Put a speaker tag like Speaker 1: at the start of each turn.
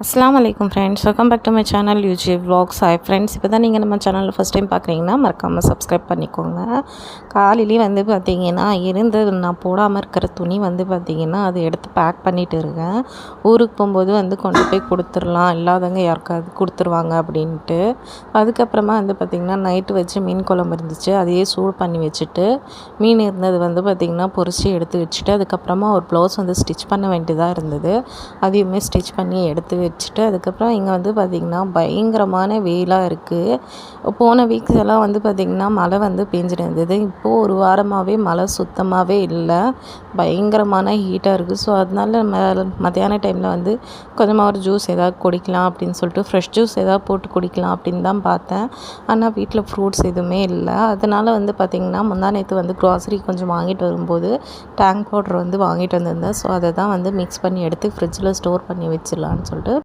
Speaker 1: அஸ்ஸலாமு அலைக்கும் friends, welcome back to my channel யூஜி vlogs. ஹாய் ஃப்ரெண்ட்ஸ், இப்போ தான் நீங்கள் நம்ம சேனலில் ஃபஸ்ட் டைம் பார்க்குறீங்கன்னா மறக்காமல் சப்ஸ்கிரைப் பண்ணிக்கோங்க. காலையிலேயே வந்து பார்த்திங்கன்னா நான் போடாமல் இருக்கிற துணி வந்து பார்த்திங்கன்னா அதை எடுத்து பேக் பண்ணிகிட்டு இருக்கேன். ஊருக்கு போகும்போது வந்து கொண்டு போய் கொடுத்துடலாம், இல்லாதவங்க யாருக்காவது கொடுத்துருவாங்க அப்படின்ட்டு. அதுக்கப்புறமா வந்து பார்த்திங்கன்னா நைட்டு வச்சு மீன் குழம்பு இருந்துச்சு, அதையே சூடு பண்ணி வச்சுட்டு மீன் இருந்தது வந்து பார்த்திங்கன்னா பொரிச்சு எடுத்து வச்சுட்டு அதுக்கப்புறமா ஒரு ப்ளவுஸ் வந்து ஸ்டிச் பண்ண வேண்டியதாக இருந்தது, அதையுமே ஸ்டிச் பண்ணி எடுத்து வச்சுட்டு அதுக்கப்புறம் இங்கே வந்து பார்த்திங்கன்னா பயங்கரமான வெயிலாக இருக்குது. போன வீக்ஸ் எல்லாம் வந்து பார்த்திங்கன்னா மழை வந்து பேஞ்சிட்டு இருந்தது. இப்போது ஒரு வாரமாகவே மழை சுத்தமாகவே இல்லை, பயங்கரமான ஹீட்டாக இருக்குது. ஸோ அதனால மத்தியான டைமில் வந்து கொஞ்சமாக ஒரு ஜூஸ் ஏதாவது குடிக்கலாம் அப்படின்னு சொல்லிட்டு ஃப்ரெஷ் ஜூஸ் ஏதாவது போட்டு குடிக்கலாம் அப்படின்னு தான் பார்த்தேன். ஆனால் வீட்டில் ஃப்ரூட்ஸ் எதுவுமே இல்லை. அதனால் வந்து பார்த்திங்கன்னா முந்தா நேற்று வந்து க்ராசரி கொஞ்சம் வாங்கிட்டு வரும்போது டேங்க் பவுடர் வந்து வாங்கிட்டு வந்திருந்தேன். ஸோ அதை தான் வந்து மிக்ஸ் பண்ணி எடுத்து ஃப்ரிட்ஜில் ஸ்டோர் பண்ணி வச்சிடலான்னு சொல்லிட்டு